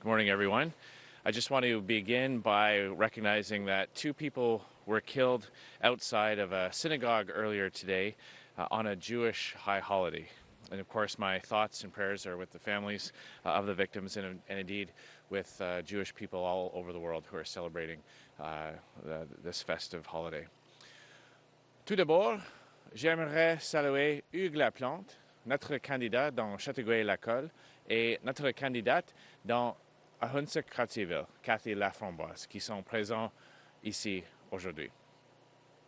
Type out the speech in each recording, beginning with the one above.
morning, everyone. I just want to begin by recognizing that two people were killed outside of a synagogue earlier today on a Jewish high holiday. And of course, my thoughts and prayers are with the families of the victims and indeed with Jewish people all over the world who are celebrating this festive holiday. Tout d'abord, j'aimerais saluer Hugues Laplante, notre candidat dans Saint-Benard-De-Lacolle et notre candidate dans Ahuntsic-Cartierville, Cathy Laframboise, qui sont présents ici aujourd'hui.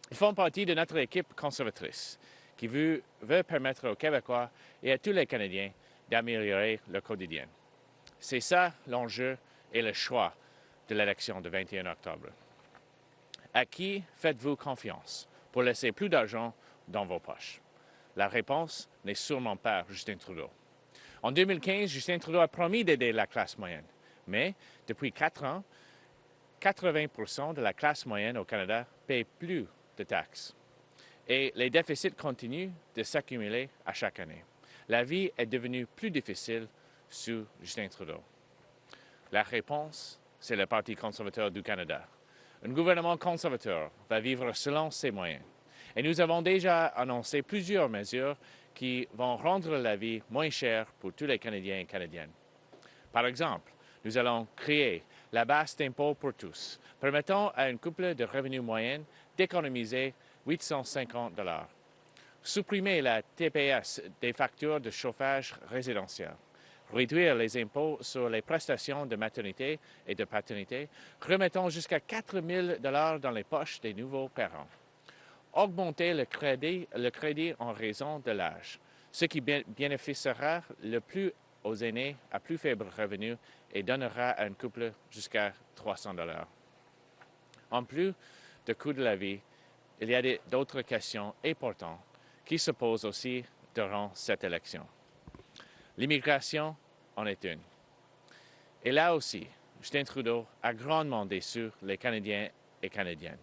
Ils font partie de notre équipe conservatrice qui veut permettre aux Québécois et à tous les Canadiens d'améliorer leur quotidien. C'est ça l'enjeu et le choix de l'élection du 21 octobre. À qui faites-vous confiance pour laisser plus d'argent dans vos poches? La réponse n'est sûrement pas Justin Trudeau. En 2015, Justin Trudeau a promis d'aider la classe moyenne. Mais depuis 4 ans, 80% de la classe moyenne au Canada paie plus de taxes. Et les déficits continuent de s'accumuler à chaque année. La vie est devenue plus difficile sous Justin Trudeau. La réponse, c'est le Parti conservateur du Canada. Un gouvernement conservateur va vivre selon ses moyens. Et nous avons déjà annoncé plusieurs mesures qui vont rendre la vie moins chère pour tous les Canadiens et Canadiennes. Par exemple, nous allons créer la base d'impôt pour tous, permettant à une couple de revenus moyens d'économiser 850 $. Supprimer la TPS des factures de chauffage résidentiel. Réduire les impôts sur les prestations de maternité et de paternité, remettant jusqu'à 4 000 $ dans les poches des nouveaux parents. Augmenter le crédit en raison de l'âge, ce qui bénéficiera le plus aux aînés à plus faible revenu et donnera à un couple jusqu'à 300 $. En plus du coût de la vie, il y a d'autres questions importantes qui se posent aussi durant cette élection. L'immigration en est une. Et là aussi, Justin Trudeau a grandement déçu les Canadiens et Canadiennes.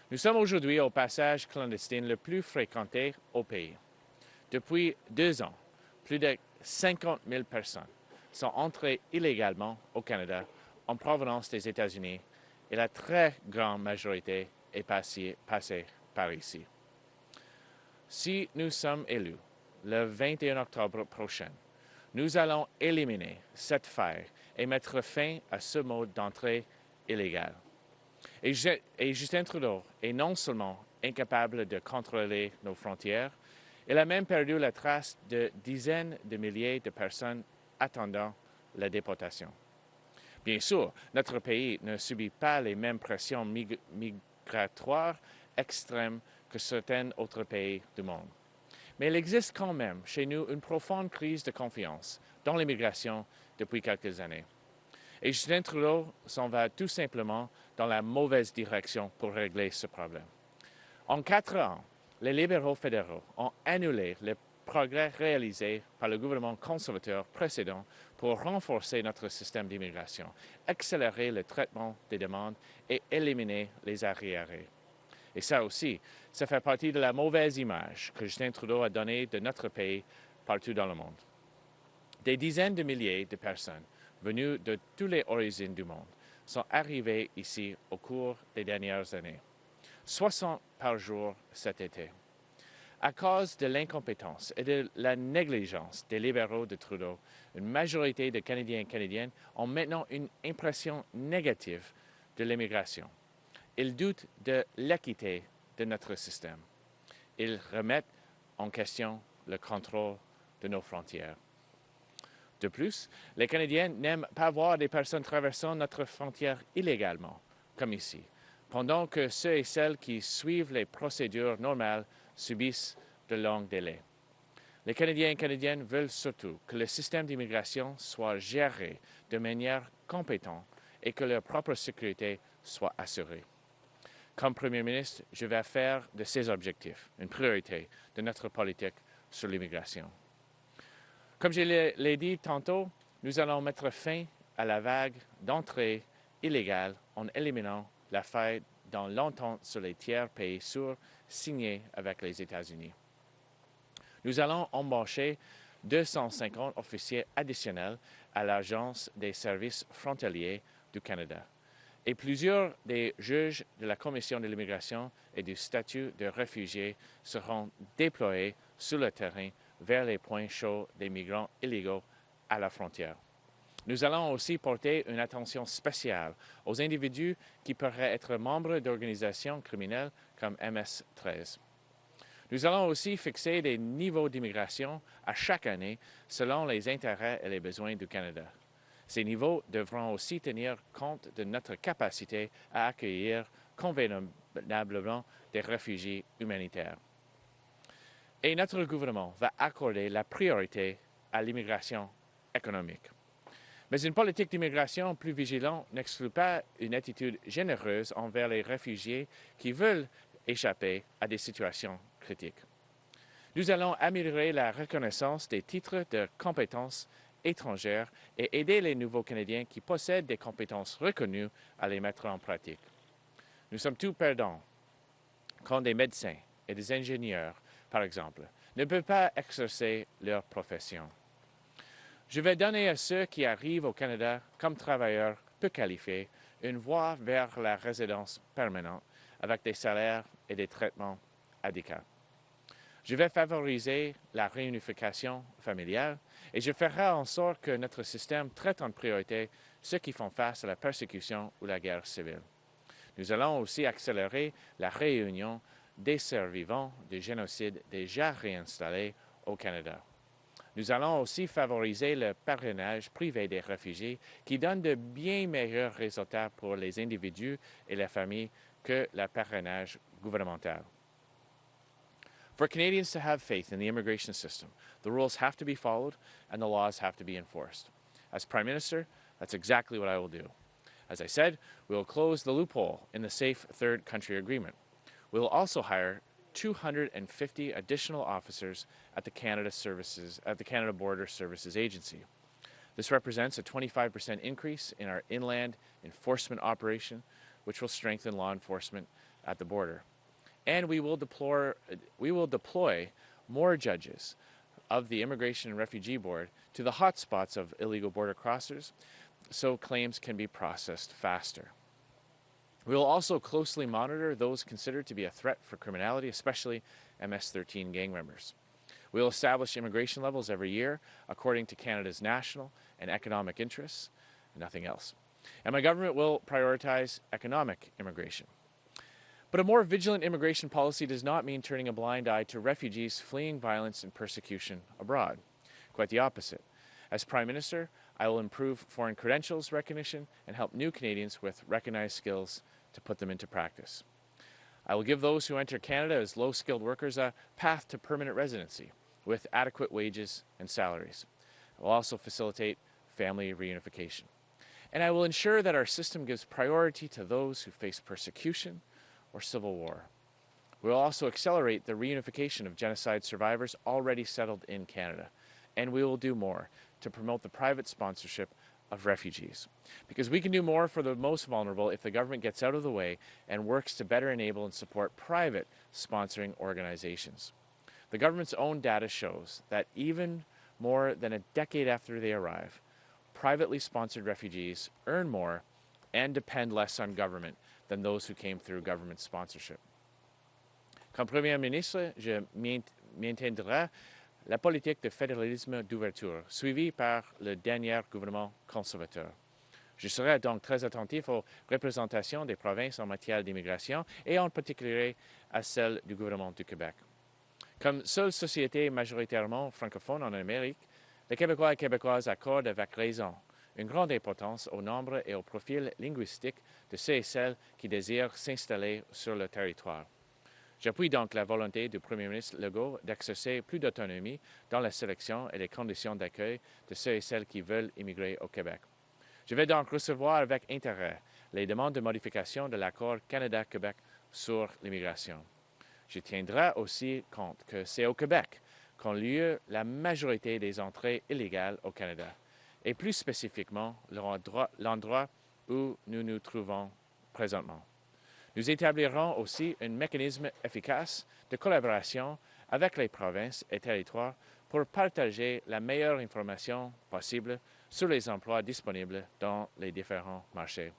Nous sommes aujourd'hui au passage clandestin le plus fréquenté au pays. Depuis 2 ans, plus de 50 000 personnes sont entrées illégalement au Canada en provenance des États-Unis et la très grande majorité est passée par ici. Si nous sommes élus le 21 octobre prochain, nous allons éliminer cette faille et mettre fin à ce mode d'entrée illégal. Et Justin Trudeau est non seulement incapable de contrôler nos frontières, il a même perdu la trace de dizaines de milliers de personnes attendant la déportation. Bien sûr, notre pays ne subit pas les mêmes pressions migratoires extrêmes que certains autres pays du monde. Mais il existe quand même chez nous une profonde crise de confiance dans l'immigration depuis quelques années. Et Justin Trudeau s'en va tout simplement dans la mauvaise direction pour régler ce problème. En 4 ans, les libéraux fédéraux ont annulé les progrès réalisés par le gouvernement conservateur précédent pour renforcer notre système d'immigration, accélérer le traitement des demandes et éliminer les arriérés. Et ça aussi, ça fait partie de la mauvaise image que Justin Trudeau a donnée de notre pays partout dans le monde. Des dizaines de milliers de personnes venues de tous les horizons du monde sont arrivées ici au cours des dernières années. 60 par jour cet été. À cause de l'incompétence et de la négligence des libéraux de Trudeau, une majorité de Canadiens et Canadiennes ont maintenant une impression négative de l'immigration. Ils doutent de l'équité de notre système. Ils remettent en question le contrôle de nos frontières. De plus, les Canadiens n'aiment pas voir des personnes traversant notre frontière illégalement, comme ici, pendant que ceux et celles qui suivent les procédures normales subissent de longs délais. Les Canadiens et Canadiennes veulent surtout que le système d'immigration soit géré de manière compétente et que leur propre sécurité soit assurée. Comme Premier ministre, je vais faire de ces objectifs une priorité de notre politique sur l'immigration. Comme je l'ai dit tantôt, nous allons mettre fin à la vague d'entrées illégales en éliminant la faille dans l'entente sur les tiers pays sûrs signée avec les États-Unis. Nous allons embaucher 250 officiers additionnels à l'Agence des services frontaliers du Canada. Et plusieurs des juges de la Commission de l'immigration et du statut de réfugié seront déployés sur le terrain vers les points chauds des migrants illégaux à la frontière. Nous allons aussi porter une attention spéciale aux individus qui pourraient être membres d'organisations criminelles comme MS-13. Nous allons aussi fixer des niveaux d'immigration à chaque année selon les intérêts et les besoins du Canada. Ces niveaux devront aussi tenir compte de notre capacité à accueillir convenablement des réfugiés humanitaires. Et notre gouvernement va accorder la priorité à l'immigration économique. Mais une politique d'immigration plus vigilante n'exclut pas une attitude généreuse envers les réfugiés qui veulent échapper à des situations critiques. Nous allons améliorer la reconnaissance des titres de compétences étrangères et aider les nouveaux Canadiens qui possèdent des compétences reconnues à les mettre en pratique. Nous sommes tous perdants quand des médecins et des ingénieurs, par exemple, ne peuvent pas exercer leur profession. Je vais donner à ceux qui arrivent au Canada comme travailleurs peu qualifiés une voie vers la résidence permanente avec des salaires et des traitements adéquats. Je vais favoriser la réunification familiale et je ferai en sorte que notre système traite en priorité ceux qui font face à la persécution ou la guerre civile. Nous allons aussi accélérer la réunion des survivants du génocide déjà réinstallés au Canada. Nous allons aussi favoriser le parrainage privé des réfugiés qui donne de bien meilleurs résultats pour les individus et les familles que le parrainage gouvernemental. For Canadians to have faith in the immigration system, the rules have to be followed and the laws have to be enforced. As Prime Minister, that's exactly what I will do. As I said, we will close the loophole in the Safe Third Country Agreement. We will also hire 250 additional officers at the Canada Border Services Agency. This represents a 25% increase in our inland enforcement operation, which will strengthen law enforcement at the border. And we will deploy more judges of the Immigration and Refugee Board to the hotspots of illegal border crossers so claims can be processed faster. We will also closely monitor those considered to be a threat for criminality, especially MS-13 gang members. We will establish immigration levels every year according to Canada's national and economic interests, nothing else. And my government will prioritize economic immigration. But a more vigilant immigration policy does not mean turning a blind eye to refugees fleeing violence and persecution abroad. Quite the opposite. As Prime Minister, I will improve foreign credentials recognition and help new Canadians with recognized skills to put them into practice. I will give those who enter Canada as low-skilled workers a path to permanent residency with adequate wages and salaries. I will also facilitate family reunification. And I will ensure that our system gives priority to those who face persecution or civil war. We will also accelerate the reunification of genocide survivors already settled in Canada. And we will do more to promote the private sponsorship of refugees. Because we can do more for the most vulnerable if the government gets out of the way and works to better enable and support private sponsoring organizations. The government's own data shows that even more than a decade after they arrive, privately sponsored refugees earn more and depend less on government than those who came through government sponsorship. Comme Premier ministre, je maintiendrai la politique de fédéralisme d'ouverture, suivie par le dernier gouvernement conservateur. Je serai donc très attentif aux représentations des provinces en matière d'immigration et en particulier à celle du gouvernement du Québec. Comme seule société majoritairement francophone en Amérique, les Québécois et Québécoises accordent avec raison une grande importance au nombre et au profil linguistique de ceux et celles qui désirent s'installer sur le territoire. J'appuie donc la volonté du Premier ministre Legault d'exercer plus d'autonomie dans la sélection et les conditions d'accueil de ceux et celles qui veulent immigrer au Québec. Je vais donc recevoir avec intérêt les demandes de modification de l'accord Canada-Québec sur l'immigration. Je tiendrai aussi compte que c'est au Québec qu'ont lieu la majorité des entrées illégales au Canada, et plus spécifiquement l'endroit où nous nous trouvons présentement. Nous établirons aussi un mécanisme efficace de collaboration avec les provinces et territoires pour partager la meilleure information possible sur les emplois disponibles dans les différents marchés.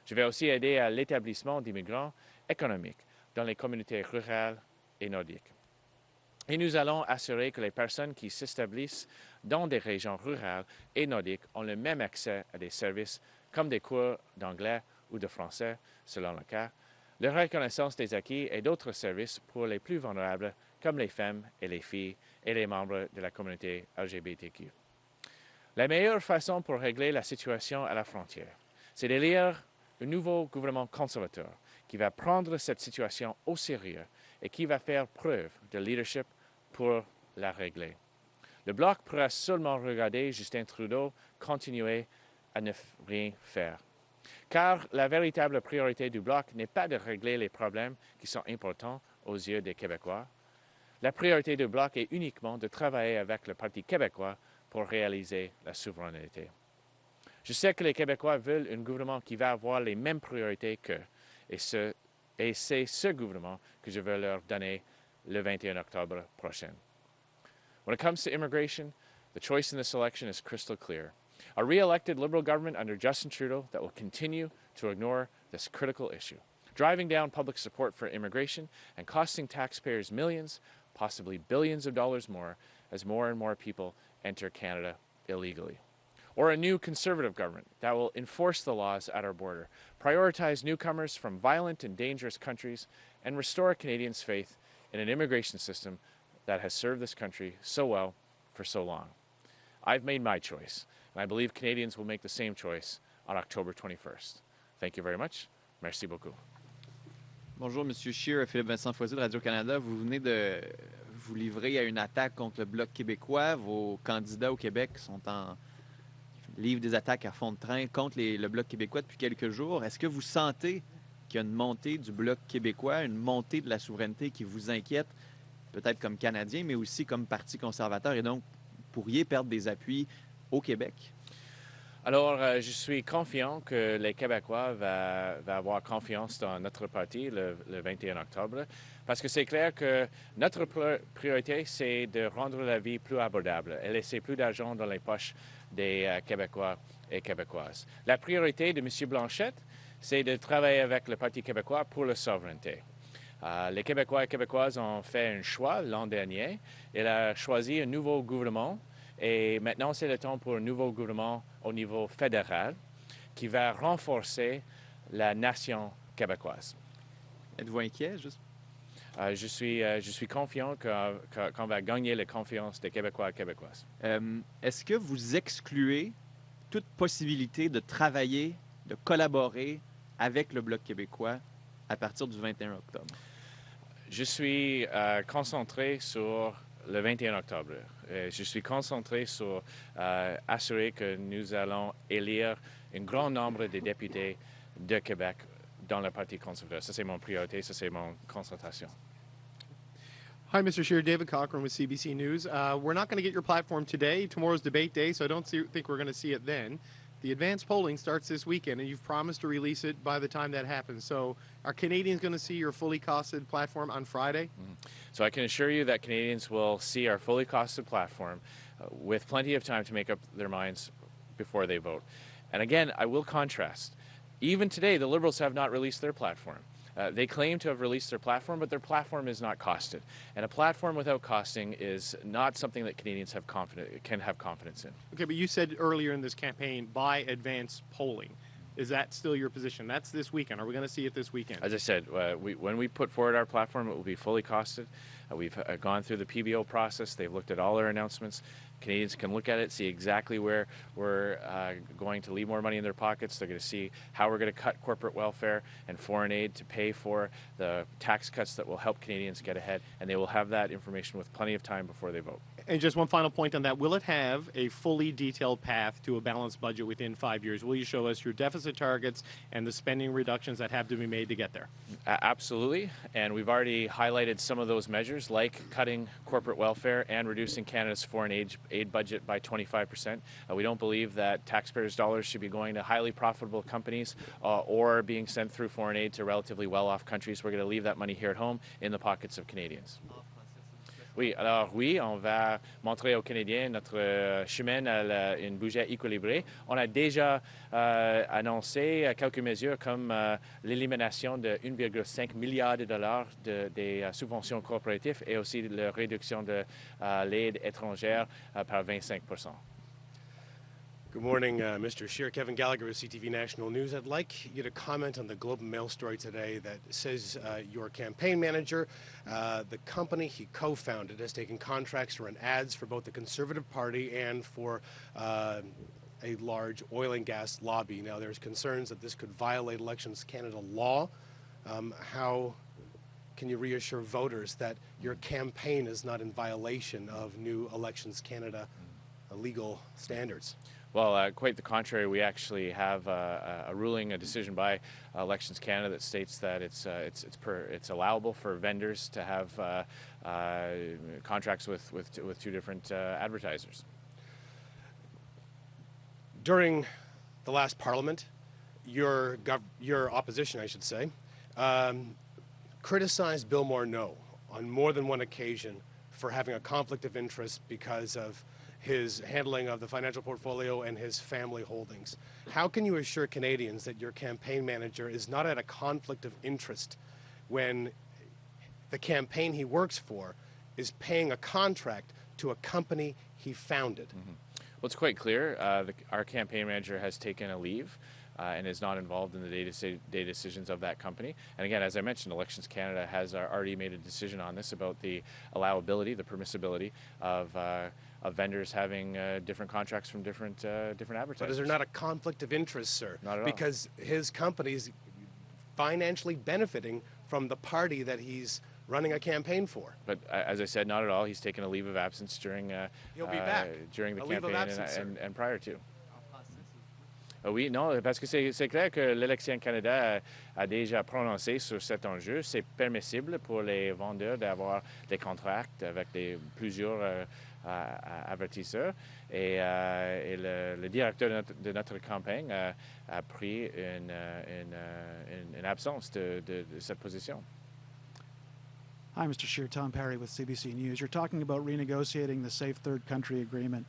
Je vais aussi aider à l'établissement d'immigrants économiques dans les communautés rurales et nordiques. Et nous allons assurer que les personnes qui s'établissent dans des régions rurales et nordiques ont le même accès à des services comme des cours d'anglais ou de français, selon le cas, la reconnaissance des acquis et d'autres services pour les plus vulnérables, comme les femmes et les filles et les membres de la communauté LGBTQ. La meilleure façon pour régler la situation à la frontière, c'est d'élire un nouveau gouvernement conservateur qui va prendre cette situation au sérieux et qui va faire preuve de leadership pour la régler. Le Bloc pourra seulement regarder Justin Trudeau continuer à ne rien faire. Car la véritable priorité du Bloc n'est pas de régler les problèmes qui sont importants aux yeux des Québécois. La priorité du Bloc est uniquement de travailler avec le Parti québécois pour réaliser la souveraineté. Je sais que les Québécois veulent un gouvernement qui va avoir les mêmes priorités qu'eux, et c'est ce gouvernement que je veux leur donner le 21 octobre prochain. When it comes to immigration, the choice in this election is crystal clear. A re-elected Liberal government under Justin Trudeau that will continue to ignore this critical issue, driving down public support for immigration and costing taxpayers millions, possibly billions of dollars more as more and more people enter Canada illegally. Or a new Conservative government that will enforce the laws at our border, prioritize newcomers from violent and dangerous countries, and restore Canadians' faith in an immigration system that has served this country so well for so long. I've made my choice, and I believe Canadians will make the same choice on October 21st. Thank you very much. Merci beaucoup. Bonjour, M. Scheer, Philippe Vincent Foisy de Radio-Canada. Vous venez de vous livrer à une attaque contre le Bloc québécois. Vos candidats au Québec livrent des attaques à fond de train contre le Bloc québécois depuis quelques jours. Est-ce que vous sentez qu'il y a une montée du Bloc québécois, une montée de la souveraineté qui vous inquiète, peut-être comme Canadien, mais aussi comme Parti conservateur, et donc vous pourriez perdre des appuis au Québec? Alors, je suis confiant que les Québécois vont avoir confiance dans notre parti le 21 octobre, parce que c'est clair que notre priorité, c'est de rendre la vie plus abordable et laisser plus d'argent dans les poches des Québécois et Québécoises. La priorité de M. Blanchette, c'est de travailler avec le Parti québécois pour la souveraineté. Les Québécois et Québécoises ont fait un choix l'an dernier. Il a choisi un nouveau gouvernement. Et maintenant, c'est le temps pour un nouveau gouvernement au niveau fédéral qui va renforcer la nation québécoise. Êtes-vous inquiet? Je suis confiant qu'on va gagner la confiance des Québécois et Québécoises. Est-ce que vous excluez toute possibilité de travailler, de collaborer avec le Bloc québécois à partir du 21 octobre? Je suis concentré sur le 21 octobre. Je suis concentré sur assurer que nous allons élire un grand nombre de députés de Québec dans le Parti conservateur. Ça, c'est mon priorité, ça, c'est mon concentration. Hi, Mr. Scheer. David Cochran with CBC News. We're not going to get your platform today. Tomorrow's debate day, so I don't think we're going to see it then. The advanced polling starts this weekend, and you've promised to release it by the time that happens. So are Canadians going to see your fully costed platform on Friday? So I can assure you that Canadians will see our fully costed platform with plenty of time to make up their minds before they vote. And again, I will contrast. Even today, the Liberals have not released their platform. They claim to have released their platform, but their platform is not costed. And a platform without costing is not something that Canadians can have confidence in. Okay, but you said earlier in this campaign, buy advanced polling. Is that still your position? That's this weekend. Are we going to see it this weekend? As I said, when we put forward our platform, it will be fully costed. We've gone through the PBO process. They've looked at all our announcements. Canadians can look at it, see exactly where we're going to leave more money in their pockets. They're going to see how we're going to cut corporate welfare and foreign aid to pay for the tax cuts that will help Canadians get ahead. And they will have that information with plenty of time before they vote. And just one final point on that. Will it have a fully detailed path to a balanced budget within 5 years? Will you show us your deficit targets and the spending reductions that have to be made to get there? Absolutely. And we've already highlighted some of those measures, like cutting corporate welfare and reducing Canada's foreign aid budget by 25%. We don't believe that taxpayers' dollars should be going to highly profitable companies or being sent through foreign aid to relatively well-off countries. We're going to leave that money here at home in the pockets of Canadians. Oui, alors oui, on va montrer aux Canadiens notre chemin à une budget équilibré. On a déjà annoncé quelques mesures comme l'élimination de 1,5 milliard de dollars des subventions corporatives et aussi la réduction de l'aide étrangère par 25%. Good morning, Mr. Scheer. Kevin Gallagher with CTV National News. I'd like you to comment on the Globe and Mail story today that says your campaign manager, the company he co-founded, has taken contracts to run ads for both the Conservative Party and for a large oil and gas lobby. Now, there's concerns that this could violate Elections Canada law. How can you reassure voters that your campaign is not in violation of new Elections Canada legal standards? Well, quite the contrary. We actually have a ruling, a decision by Elections Canada that states that it's allowable for vendors to have contracts with two different advertisers. During the last Parliament, your opposition, I should say, criticized Bill Morneau on more than one occasion for having a conflict of interest because of his handling of the financial portfolio and his family holdings. How can you assure Canadians that your campaign manager is not at a conflict of interest when the campaign he works for is paying a contract to a company he founded? Mm-hmm. Well, it's quite clear. Our campaign manager has taken a leave and is not involved in the day-to-day decisions of that company. And again, as I mentioned, Elections Canada has already made a decision on this about the allowability, the permissibility of vendors having different contracts from different advertisers. But is there not a conflict of interest, sir? Not at all. Because his company's financially benefiting from the party that he's running a campain for. But as I said, not at all. He's taken a leave of absence during He'll be back. During the A leave of campaign absence, and prior to. Oui, non, parce que c'est clair que l'Élection Canada a déjà prononcé sur cet enjeu. C'est permissible pour les vendeurs d'avoir des contrats avec plusieurs avertisseurs. Et le directeur de notre campagne a pris une absence de cette position. Hi, Mr. Scheer. Tom Perry with CBC News. You're talking about renegotiating the Safe Third Country Agreement.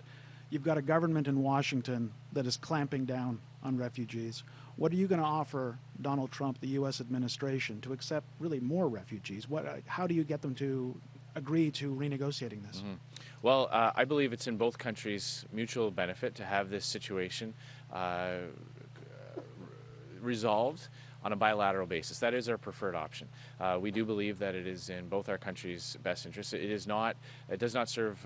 You've got a government in Washington that is clamping down on refugees. What are you going to offer Donald Trump, the U.S. administration, to accept really more refugees? How do you get them to agree to renegotiating this? Mm-hmm. Well, I believe it's in both countries' mutual benefit to have this situation resolved on a bilateral basis. That is our preferred option. We do believe that it is in both our countries' best interest. It does not serve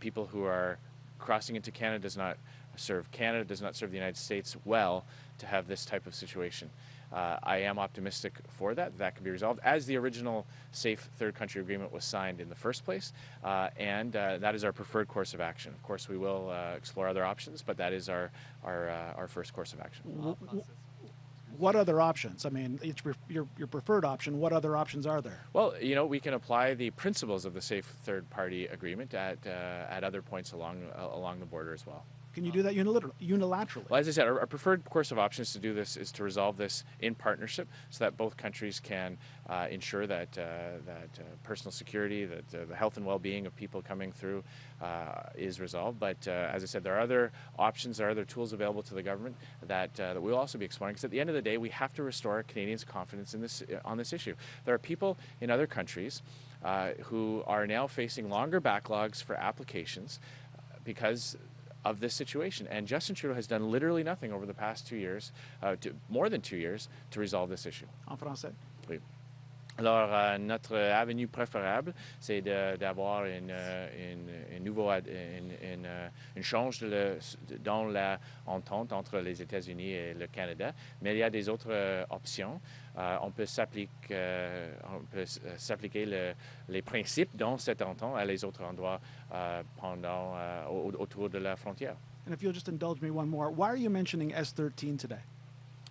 people who are crossing into Canada, does not serve the United States well to have this type of situation. I am optimistic for that can be resolved, as the original Safe Third Country Agreement was signed in the first place, and that is our preferred course of action. Of course, we will explore other options, but that is our first course of action. What other options? I mean, it's your preferred option. What other options are there? Well, we can apply the principles of the Safe Third Party Agreement at other points along the border as well. Can you do that unilaterally? Well, as I said, our preferred course of options to do this is to resolve this in partnership so that both countries can ensure that personal security, that the health and well-being of people coming through is resolved. But as I said, there are other options, there are other tools available to the government that we'll also be exploring. Because at the end of the day, we have to restore Canadians' confidence on this issue. There are people in other countries who are now facing longer backlogs for applications because of this situation. And Justin Trudeau has done literally nothing over the past 2 years, more than 2 years, to resolve this issue. En français? Oui. Alors, notre avenue préférable, c'est d'avoir une change dans l'entente entre les États-Unis et le Canada. Mais il y a des autres options. On peut s'appliquer les principes dans cette entente à les autres endroits autour de la frontière. And if you'll just indulge me one more, why are you mentioning S-13 today?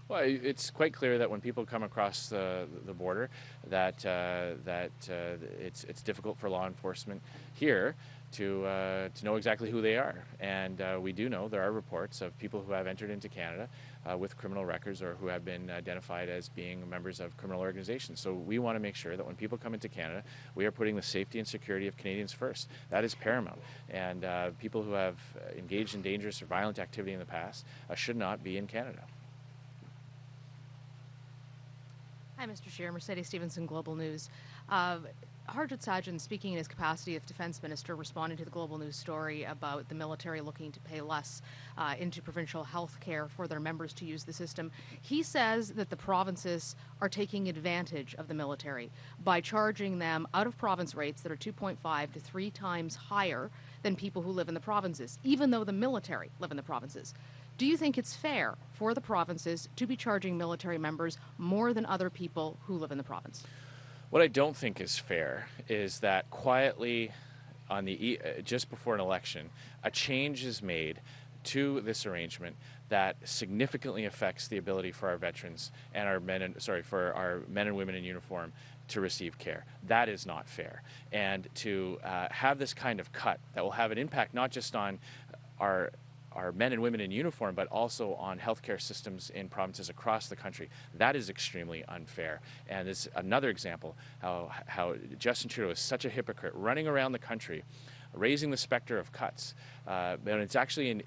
Well, it's quite clear that when people come across the border, that it's difficult for law enforcement here to know exactly who they are. And we do know there are reports of people who have entered into Canada with criminal records or who have been identified as being members of criminal organizations. So we want to make sure that when people come into Canada, we are putting the safety and security of Canadians first. That is paramount. And people who have engaged in dangerous or violent activity in the past should not be in Canada. Hi, Mr. Scheer. Mercedes Stevenson, Global News. Harjit Sajjan, speaking in his capacity of Defense Minister, responding to the Global News story about the military looking to pay less into provincial health care for their members to use the system. He says that the provinces are taking advantage of the military by charging them out-of-province rates that are 2.5 to 3 times higher than people who live in the provinces, even though the military live in the provinces. Do you think it's fair for the provinces to be charging military members more than other people who live in the province? What I don't think is fair is that quietly on the just before an election, a change is made to this arrangement that significantly affects the ability for our veterans and our men and women in uniform to receive care. That is not fair. And to have this kind of cut that will have an impact not just on our men and women in uniform, but also on healthcare systems in provinces across the country. That is extremely unfair. And it's another example how Justin Trudeau is such a hypocrite, running around the country, raising the specter of cuts. But it's actually,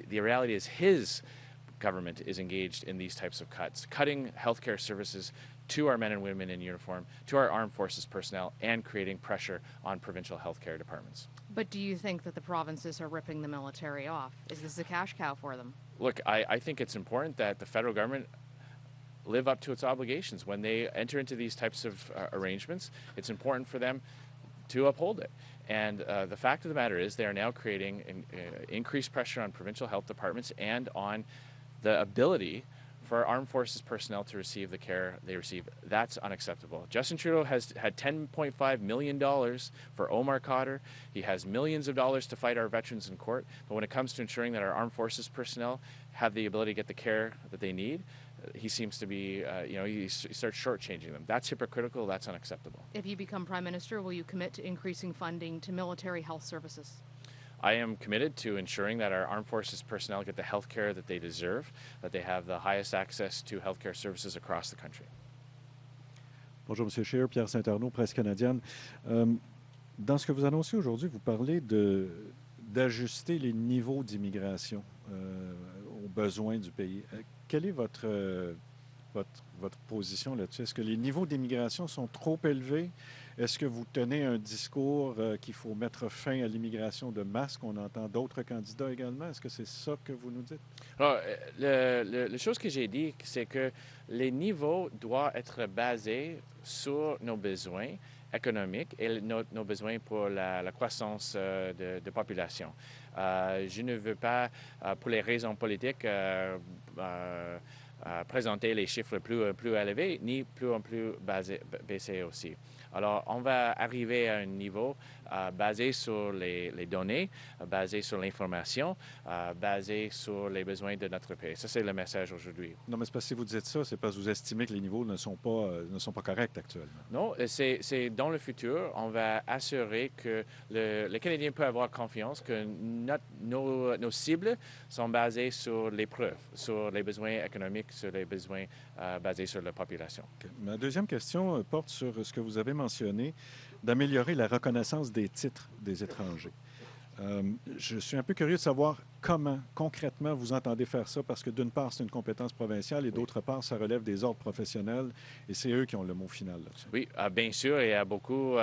the reality is his government is engaged in these types of cuts, cutting healthcare services to our men and women in uniform, to our armed forces personnel, and creating pressure on provincial healthcare departments. But do you think that the provinces are ripping the military off? Is this a cash cow for them? Look, I think it's important that the federal government live up to its obligations. When they enter into these types of arrangements, it's important for them to uphold it. And the fact of the matter is they are now creating increased pressure on provincial health departments and on the ability for armed forces personnel to receive the care they receive. That's unacceptable. Justin Trudeau has had $10.5 million for Omar Khadr. He has millions of dollars to fight our veterans in court. But when it comes to ensuring that our armed forces personnel have the ability to get the care that they need, he seems to be, he starts shortchanging them. That's hypocritical. That's unacceptable. If you become Prime Minister, will you commit to increasing funding to military health services? I am committed to ensuring that our armed forces personnel get the health care that they deserve, that they have the highest access to healthcare services across the country. Bonjour, M. Scheer, Pierre Saint-Arnaud, Presse canadienne. Dans ce que vous annoncez aujourd'hui, vous parlez d'ajuster les niveaux d'immigration aux besoins du pays. Quelle est votre position là-dessus? Est-ce que les niveaux d'immigration sont trop élevés? Est-ce que vous tenez un discours qu'il faut mettre fin à l'immigration de masse, qu'on entend d'autres candidats également? Est-ce que c'est ça que vous nous dites? Alors, la chose que j'ai dit, c'est que les niveaux doivent être basés sur nos besoins économiques et nos besoins pour la croissance de population. Je ne veux pas, pour les raisons politiques, présenter les chiffres plus élevés, ni plus en plus baissés aussi. Alors, on va arriver à un niveau basé sur les données, basé sur l'information, basé sur les besoins de notre pays. Ça, c'est le message aujourd'hui. Non, mais c'est parce que si vous dites ça, c'est parce que vous estimez que les niveaux ne sont pas corrects actuellement. Non, c'est dans le futur, on va assurer que le Canadien peut avoir confiance que nos cibles sont basées sur les preuves, sur les besoins économiques, sur les besoins basés sur la population. Okay. Ma deuxième question porte sur ce que vous avez mentionné, d'améliorer la reconnaissance des titres des étrangers. Je suis un peu curieux de savoir comment, concrètement, vous entendez faire ça, parce que d'une part, c'est une compétence provinciale et d'autre part, ça relève des ordres professionnels et c'est eux qui ont le mot final là-dessus. Oui, bien sûr, il y a beaucoup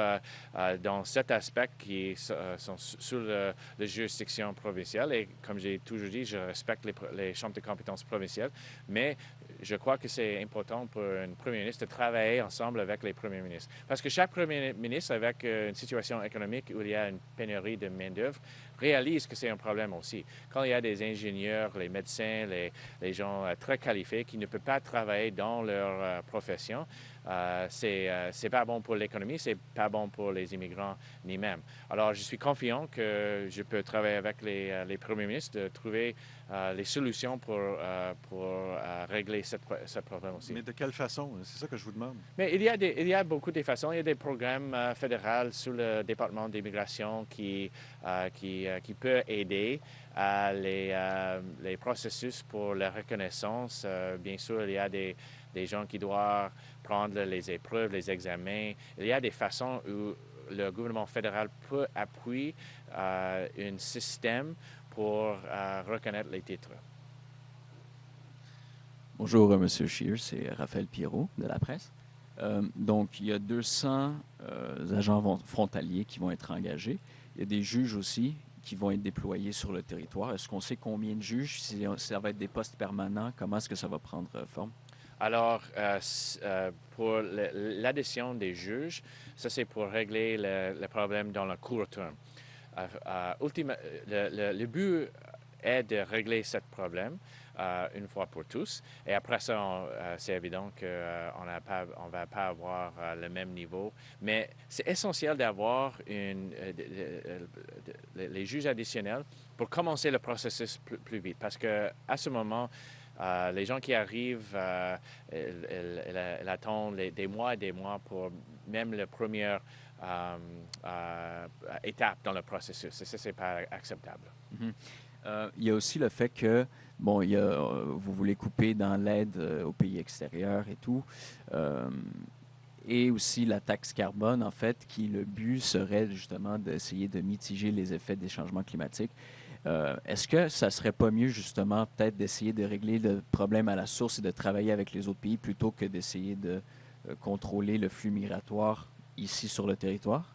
dans cet aspect qui sont sous la juridiction provinciale et comme j'ai toujours dit, je respecte les champs de compétences provinciales, mais je crois que c'est important pour un premier ministre de travailler ensemble avec les premiers ministres. Parce que chaque premier ministre, avec une situation économique où il y a une pénurie de main-d'œuvre, réalise que c'est un problème aussi. Quand il y a des ingénieurs, les médecins, les gens très qualifiés qui ne peuvent pas travailler dans leur profession, c'est pas bon pour l'économie, c'est pas bon pour les immigrants ni même. Alors, je suis confiant que je peux travailler avec les premiers ministres de trouver les solutions pour régler ce problème aussi. Mais de quelle façon? C'est ça que je vous demande. Mais il y a beaucoup de façons. Il y a des programmes fédéraux sous le département d'immigration qui peut aider les processus pour la reconnaissance. Bien sûr, il y a des gens qui doivent prendre les épreuves, les examens. Il y a des façons où le gouvernement fédéral peut appuyer un système pour reconnaître les titres. Bonjour, M. Scheer, c'est Raphaël Pierrot de la presse. Donc, il y a 200 agents frontaliers qui vont être engagés. Il y a des juges aussi qui vont être déployés sur le territoire. Est-ce qu'on sait combien de juges? Si ça va être des postes permanents, comment est-ce que ça va prendre forme? Alors, pour l'addition des juges, ça c'est pour régler le problème dans le court terme. Le but est de régler ce problème une fois pour tous. Et après ça, c'est évident qu'on ne va pas avoir le même niveau. Mais c'est essentiel d'avoir les juges additionnels pour commencer le processus plus vite. Parce qu'à ce moment, les gens qui arrivent, ils attendent des mois et des mois pour même la première étape dans le processus. Et ça, ce n'est pas acceptable. Mm-hmm. Il y a aussi le fait que, bon, vous voulez couper dans l'aide aux pays extérieurs et tout, et aussi la taxe carbone, en fait, qui le but serait justement d'essayer de mitiger les effets des changements climatiques. Est-ce que ça serait pas mieux, justement, peut-être d'essayer de régler le problème à la source et de travailler avec les autres pays plutôt que d'essayer de contrôler le flux migratoire ici sur le territoire?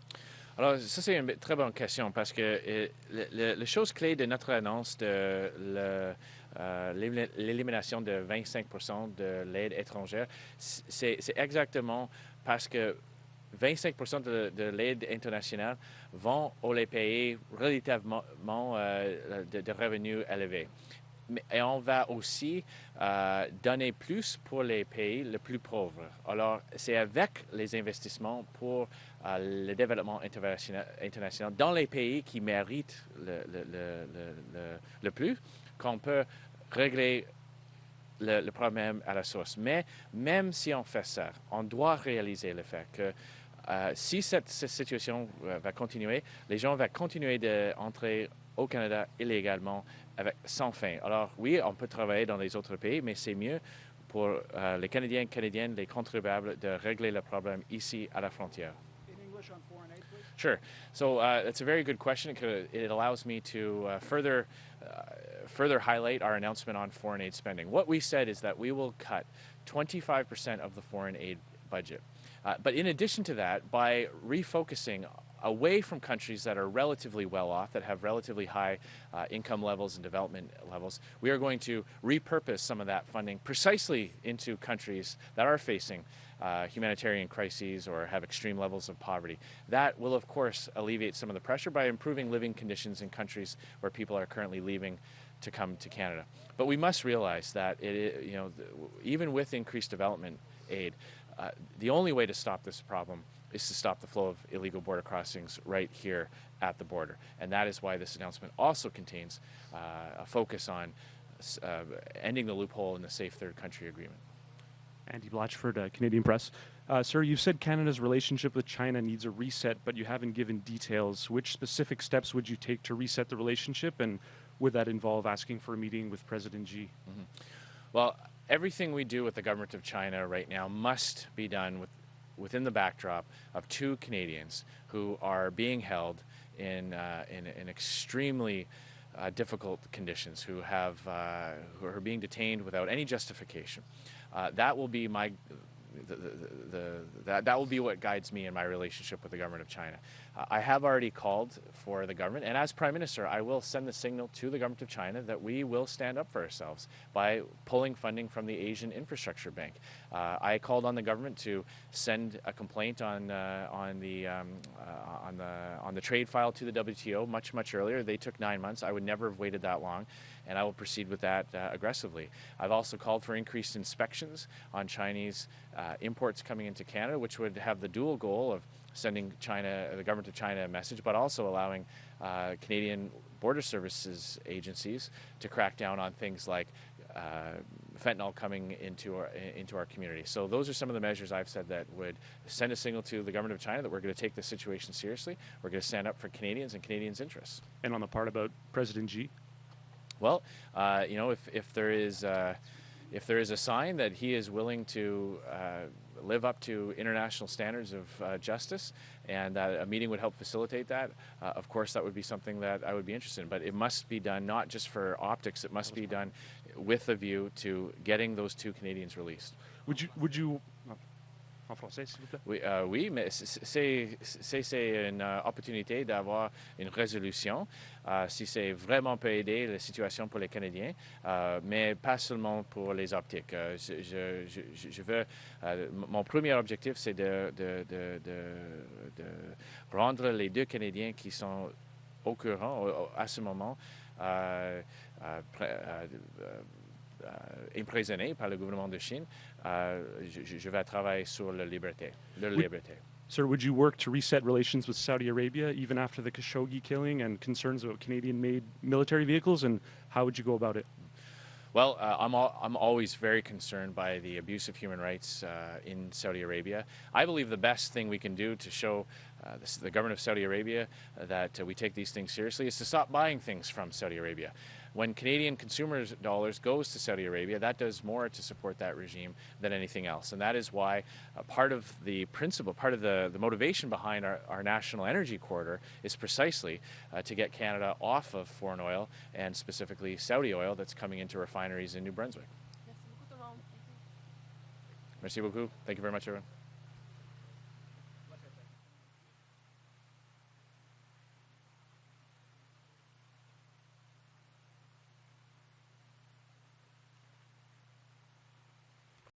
Alors, ça, c'est une très bonne question parce que la chose clé de notre annonce de l'élimination de 25% de l'aide étrangère, c'est exactement parce que 25% de l'aide internationale vont aux pays relativement de revenus élevés. Et on va aussi donner plus pour les pays les plus pauvres. Alors, c'est avec les investissements pour le développement international dans les pays qui méritent le plus qu'on peut régler le problème à la source. Mais même si on fait ça, on doit réaliser le fait que si cette situation va continuer, les gens vont continuer d'entrer au Canada illégalement sans fin. Alors oui, on peut travailler dans les autres pays, mais c'est mieux pour les Canadiens et Canadiennes, les contribuables, de régler le problème ici à la frontière. In English on foreign aid, please. Sure. So it's a very good question because it allows me to further highlight our announcement on foreign aid spending. What we said is that we will cut 25% of the foreign aid budget. But in addition to that, by refocusing away from countries that are relatively well off, that have relatively high income levels and development levels, we are going to repurpose some of that funding precisely into countries that are facing humanitarian crises or have extreme levels of poverty. That will, of course, alleviate some of the pressure by improving living conditions in countries where people are currently leaving to come to Canada. But we must realize that even with increased development aid, the only way to stop this problem is to stop the flow of illegal border crossings right here at the border. And that is why this announcement also contains a focus on ending the loophole in the Safe Third Country Agreement. Andy Blatchford, Canadian Press. Sir, you've said Canada's relationship with China needs a reset, but you haven't given details. Which specific steps would you take to reset the relationship, and would that involve asking for a meeting with President Xi? Mm-hmm. Well, everything we do with the government of China right now must be done within the backdrop of two Canadians who are being held in extremely difficult conditions, who are being detained without any justification. That will be that will be what guides me in my relationship with the government of China. I have already called for the government, and as Prime Minister, I will send the signal to the government of China that we will stand up for ourselves by pulling funding from the Asian Infrastructure Bank. I called on the government to send a complaint on the trade file to the WTO much earlier. They took 9 months. I would never have waited that long, and I will proceed with that aggressively. I've also called for increased inspections on Chinese imports coming into Canada, which would have the dual goal of sending the government of China a message, but also allowing Canadian Border Services agencies to crack down on things like fentanyl coming into our community. So those are some of the measures I've said that would send a signal to the government of China that we're going to take this situation seriously. We're going to stand up for Canadians and Canadians' interests. And on the part about President Xi? Well, if there is a sign that he is willing to live up to international standards of justice, and that a meeting would help facilitate that, of course that would be something that I would be interested in. But it must be done not just for optics, it must be done with a view to getting those 2 Canadians released. Would you en français, s'il vous plaît? Oui, mais c'est une opportunité d'avoir une résolution, si c'est vraiment peut aider la situation pour les Canadiens, mais pas seulement pour les optiques. Je veux, mon premier objectif, c'est de rendre les 2 Canadiens qui sont au courant à ce moment emprisonnés par le gouvernement de Chine. Je vais travailler sur la liberté. Sir, would you work to reset relations with Saudi Arabia even after the Khashoggi killing and concerns about Canadian-made military vehicles, and how would you go about it? Well, I'm always very concerned by the abuse of human rights in Saudi Arabia. I believe the best thing we can do to show the government of Saudi Arabia that we take these things seriously is to stop buying things from Saudi Arabia. When Canadian consumers' dollars goes to Saudi Arabia, that does more to support that regime than anything else. And that is why part of the principle, part of the motivation behind our national energy corridor is precisely to get Canada off of foreign oil, and specifically Saudi oil that's coming into refineries in New Brunswick. Merci beaucoup. Thank you very much, everyone.